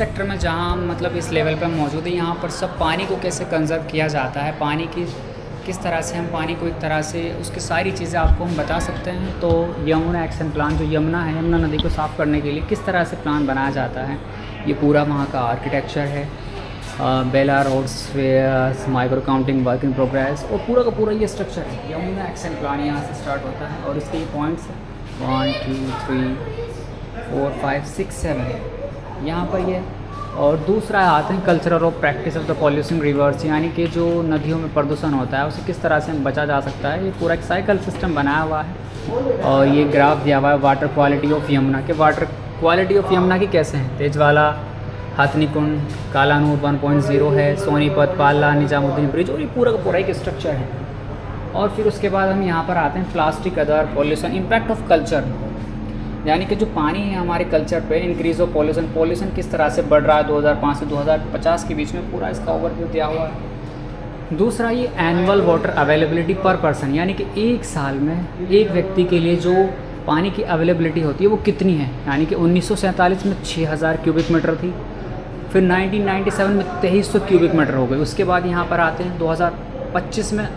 Sector में जहाँ मतलब इस लेवल पर मौजूद है, यहाँ पर सब पानी को कैसे कंजर्व किया जाता है, पानी की किस तरह से हम पानी को एक तरह से उसकी सारी चीज़ें आपको हम बता सकते हैं। तो यमुना एक्शन प्लान जो यमुना है, यमुना नदी को साफ़ करने के लिए किस तरह से प्लान बनाया जाता है, ये पूरा वहाँ का आर्किटेक्चर है। Bela roads micro counting work in progress और पूरा का पूरा ये स्ट्रक्चर है। यमुना एक्शन प्लान यहाँ से स्टार्ट होता है और इसके ये पॉइंट्स 1 2 3 4 5 6 7 यहाँ पर ये। और दूसरा आते हैं cultural of practice of the pollution reverse, यानी कि जो नदियों में प्रदूषण होता है उसे किस तरह से बचा जा सकता है। ये पूरा एक साइकिल सिस्टम बनाया हुआ है और ये ग्राफ दिया हुआ है वाटर क्वालिटी ऑफ यमुना के। वाटर क्वालिटी ऑफ यमुना की कैसे हैं, तेजवाला, हाथनीकुंड, कालानूर 1.0 है, सोनीपत, पाला, निजामुद्दीन ब्रिज, और ये पूरा का पूरा एक स्ट्रक्चर है। और फिर उसके बाद हम यहाँ पर आते हैं plastic, other pollution, impact of culture, यानी कि जो पानी है हमारे कल्चर पे, इंक्रीज़ ऑफ पॉल्यूशन किस तरह से बढ़ रहा है 2005 से 2050 के बीच में, पूरा इसका ओवरव्यू दिया हुआ है। दूसरा ये एनुअल वाटर अवेलेबिलिटी पर पर्सन, यानी कि एक साल में एक व्यक्ति के लिए जो पानी की अवेलेबिलिटी होती है वो कितनी है, यानी कि 1947 में 6000 क्यूबिक मीटर थी, फिर 1997 में 2300 क्यूबिक मीटर हो गई। उसके बाद यहाँ पर आते हैं 2025 में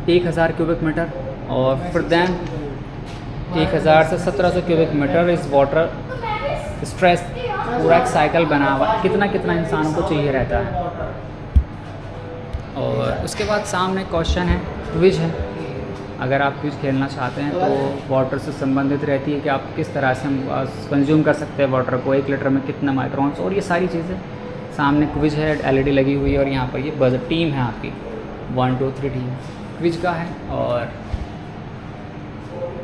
1000 क्यूबिक मीटर, और फिर दैन 1000 से 1700 क्यूबिक मीटर इस वाटर स्ट्रेस। पूरा एक साइकिल बना हुआ है, कितना कितना इंसानों को चाहिए रहता है। और उसके बाद सामने क्वेश्चन है, क्विज है। अगर आप क्विज खेलना चाहते हैं तो वाटर से संबंधित रहती है कि आप किस तरह से हम कंज्यूम कर सकते हैं वाटर को, 1 लीटर में कितना माइक्रोन्स, और ये सारी चीज़ें। सामने क्विज है, एलईडी लगी हुई है, और यहाँ पर ये बजट टीम है आपकी 1 2 3 टीम क्विज का है। और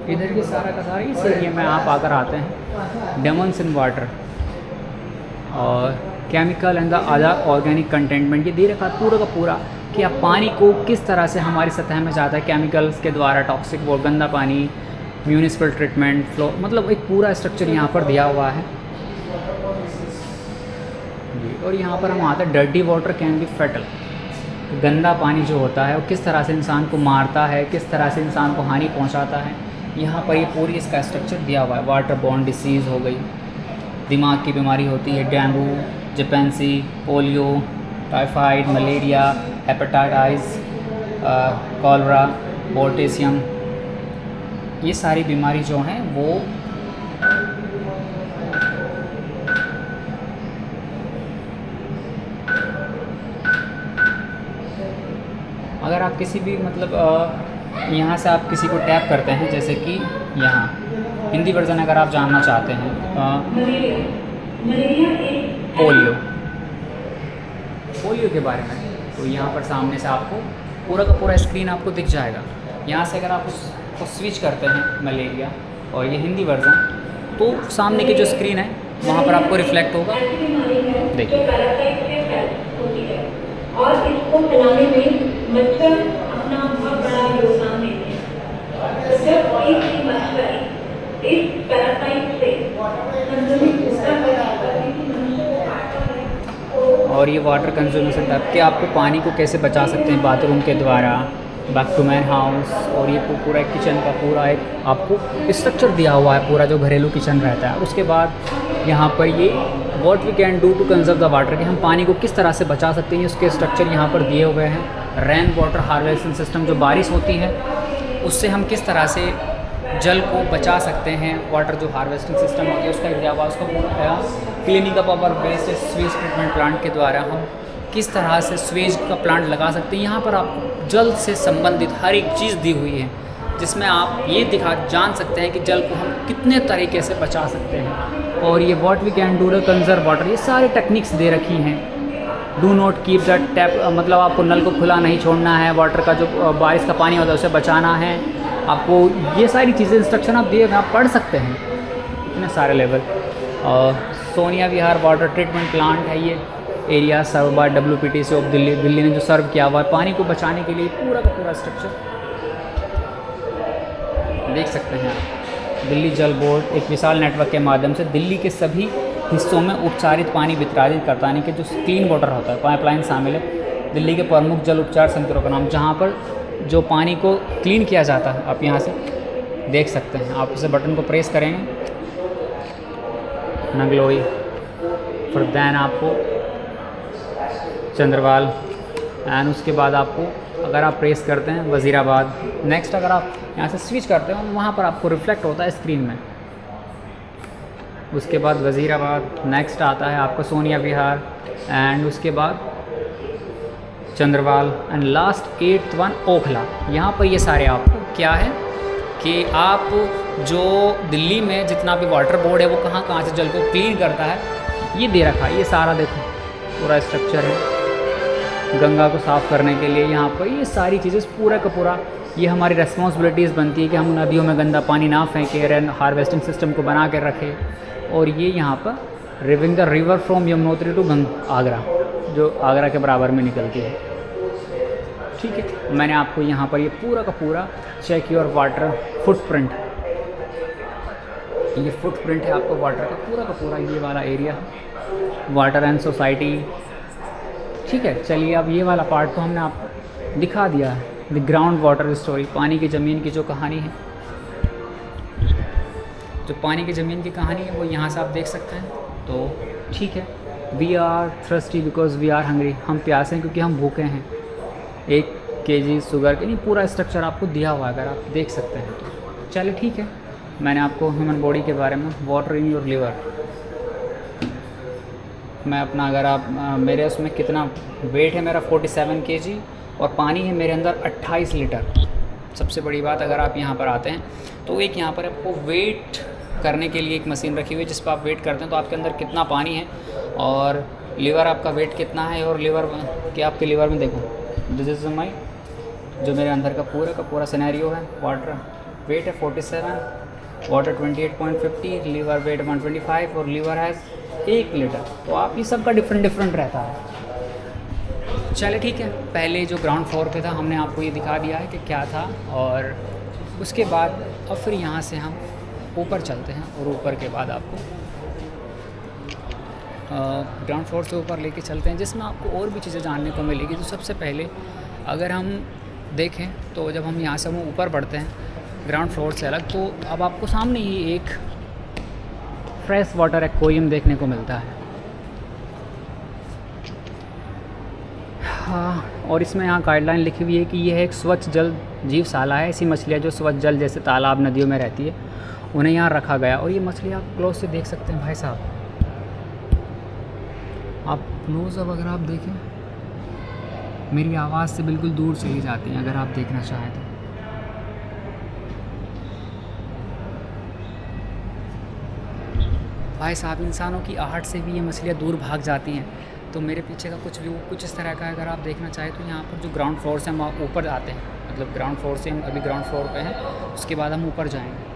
इधर ये सारा का सारा इस एरिया में आप आकर आते हैं, डेमोन्स इन वाटर और chemical and the other organic containment, ये दे रखा पूरा का पूरा कि आप पानी को किस तरह से हमारी सतह में जाता है केमिकल्स के द्वारा, टॉक्सिक वो गंदा पानी, म्यूनिसिपल ट्रीटमेंट, फ्लो, मतलब एक पूरा स्ट्रक्चर यहाँ पर दिया हुआ है जी। और यहाँ पर हम आते हैं dirty water can be fatal, गंदा पानी जो होता है वो किस तरह से इंसान को मारता है, किस तरह से इंसान को हानि पहुँचाता है। यहाँ पर ये पूरी इसका स्ट्रक्चर दिया हुआ है। वाटर बॉर्न डिसीज़ हो गई, दिमाग की बीमारी होती है, डेंगू, जिपेंसी, polio, typhoid, malaria, hepatitis, cholera, potassium, ये सारी बीमारी जो हैं वो अगर आप किसी भी मतलब यहाँ से आप किसी को टैप करते हैं, जैसे कि यहाँ हिंदी वर्जन अगर आप जानना चाहते हैं पोलियो के बारे में, तो यहाँ पर सामने से आपको पूरा का पूरा स्क्रीन आपको दिख जाएगा। यहाँ से अगर आप उसको स्विच करते हैं मलेरिया और ये हिंदी वर्जन, तो सामने की जो स्क्रीन है वहाँ पर आपको रिफ्लेक्ट होगा, देखिए। और इसको फैलाने में मच्छर अपना बहुत बड़ा योगदान देते हैं। तो जब एक मच्छर इस पैरासाइट से संक्रमित होता है, और ये वाटर कंज्यूमेशन टाइप कि आपको पानी को कैसे बचा सकते हैं बाथरूम के द्वारा, बैक टू मैन हाउस, और ये पूरा एक किचन का पूरा एक आपको स्ट्रक्चर दिया हुआ है, पूरा जो घरेलू किचन रहता है। उसके बाद यहाँ पर ये what we can do to conserve the water, कि हम पानी को किस तरह से बचा सकते हैं, उसके स्ट्रक्चर यहाँ पर दिए हुए हैं। रेन वाटर हार्वेस्टिंग सिस्टम, जो बारिश होती है उससे हम किस तरह से जल को बचा सकते हैं। वाटर जो हार्वेस्टिंग सिस्टम होती है उसका दिया हुआ, उसका पूरा cleaning up our waste sewage treatment plant के द्वारा हम किस तरह से स्वेज का प्लांट लगा सकते हैं। यहाँ पर आपको जल से संबंधित हर एक चीज़ दी हुई है, जिसमें आप ये जान सकते हैं कि जल को हम कितने तरीके से बचा सकते हैं। और ये what we can do to conserve water, ये सारी टेक्निक्स दे रखी हैं। Do not keep the tap, मतलब आपको नल को खुला नहीं छोड़ना है, वाटर का जो बारिश का पानी होता है उसे बचाना है आपको। ये सारी चीज़ें इंस्ट्रक्शन आप दिए, आप पढ़ सकते हैं, इतने सारे लेवल। और Sonia Vihar water treatment plant है ये area, serve by WPTC of Delhi. Delhi ने जो सर्व किया हुआ है पानी को बचाने के लिए, पूरा का पूरा स्ट्रक्चर देख सकते हैं आप। दिल्ली जल बोर्ड एक विशाल नेटवर्क के माध्यम से दिल्ली के सभी हिस्सों में उपचारित पानी वितरित करता, यानी कि जो क्लीन वाटर होता है, पाइपलाइन शामिल है। दिल्ली के प्रमुख जल उपचार संयंत्रों का नाम, जहाँ पर जो पानी को क्लीन किया जाता है, आप यहाँ से देख सकते हैं। आप इसे बटन को प्रेस करेंगे, नगलोई, फिर दैन आपको चंद्रवाल, एंड उसके बाद आपको अगर आप प्रेस करते हैं वज़ीराबाद। नेक्स्ट अगर आप यहाँ से स्विच करते हो वहाँ पर आपको रिफ्लेक्ट होता है स्क्रीन में। उसके बाद वज़ीराबाद, नेक्स्ट आता है आपका सोनिया विहार, एंड उसके बाद Chandrawal, and last 8th one Okhla. यहाँ पर ये सारे आपको क्या है कि आप जो दिल्ली में जितना भी वाटर बोर्ड है वो कहाँ कहाँ से जल को क्लीन करता है ये दे रखा है। ये सारा देखो पूरा स्ट्रक्चर है गंगा को साफ़ करने के लिए। यहाँ पर ये सारी चीज़ें पूरा का पूरा ये हमारी रेस्पॉन्सिबिलिटीज़ बनती है कि हम नदियों में गंदा पानी ना फेंकें, रेन हार्वेस्टिंग सिस्टम को बना के रखें। और ये यहाँ पर riving the river from Yamunotri to Agra, जो आगरा के बराबर में निकलती है। ठीक है, मैंने आपको यहाँ पर ये पूरा का पूरा चेक योर वाटर फुटप्रिंट, ये फुटप्रिंट है आपको वाटर का पूरा ये वाला एरिया वाटर एंड सोसाइटी। ठीक है, चलिए अब ये वाला पार्ट तो हमने आपको दिखा दिया है, द ग्राउंड वाटर स्टोरी, पानी की ज़मीन की जो कहानी है, जो पानी की ज़मीन की कहानी है वो यहाँ से आप देख सकते हैं। तो ठीक है, we are thirsty because we are hungry, हम प्यासे हैं क्योंकि हम भूखे हैं। 1 kg शुगर के नहीं पूरा स्ट्रक्चर आपको दिया हुआ है, अगर आप देख सकते हैं तो। चलिए ठीक है, मैंने आपको ह्यूमन बॉडी के बारे में, वाटर इन योर लिवर, मैं अपना अगर आप मेरे उसमें कितना वेट है मेरा 47 kg और पानी है मेरे अंदर 28 लीटर। सबसे बड़ी बात, अगर आप यहाँ पर आते हैं तो एक यहाँ पर आपको वेट करने के लिए एक मशीन रखी हुई है जिस पर आप वेट करते हैं तो आपके अंदर कितना पानी है और लीवर आपका वेट कितना है। और लीवर कि आपके लीवर में देखो, दिस इज़ माई जो मेरे अंदर का पूरा सिनेरियो है। वाटर वेट है 47, वाटर 28.50, लीवर वेट 125 और लीवर हैज़ 1 लीटर। तो आप ये सब का डिफरेंट रहता है। चले ठीक है, पहले जो ग्राउंड फ्लोर पे था हमने आपको ये दिखा दिया है कि क्या था, और उसके बाद अब फिर यहाँ से हम ऊपर चलते हैं और ऊपर के बाद आपको ग्राउंड फ्लोर से ऊपर लेके चलते हैं जिसमें आपको और भी चीज़ें जानने को मिलेगी। तो सबसे पहले अगर हम देखें तो जब हम यहाँ से हम ऊपर बढ़ते हैं ग्राउंड फ्लोर से अलग, तो अब आपको सामने ही एक फ्रेश वाटर एक्वेरियम देखने को मिलता है। हाँ, और इसमें यहाँ गाइडलाइन लिखी हुई है कि यह एक स्वच्छ जल जीवशाला है। ऐसी मछलियाँ जो स्वच्छ जल जैसे तालाब नदियों में रहती है उन्हें यहाँ रखा गया। और ये मछली आप क्लोज से देख सकते हैं भाई साहब, आप क्लोज अब अगर आप देखें मेरी आवाज़ से बिल्कुल दूर चली जाती हैं अगर आप देखना चाहें तो। भाई साहब, इंसानों की आहट से भी ये मछलियाँ दूर भाग जाती हैं। तो मेरे पीछे का कुछ व्यू कुछ इस तरह का है। अगर आप देखना चाहें तो यहाँ पर जो ग्राउंड फ्लोर से हम ऊपर आते हैं, मतलब ग्राउंड फ्लोर से हम अभी ग्राउंड फ्लोर पे हैं, उसके बाद हम ऊपर जाएंगे।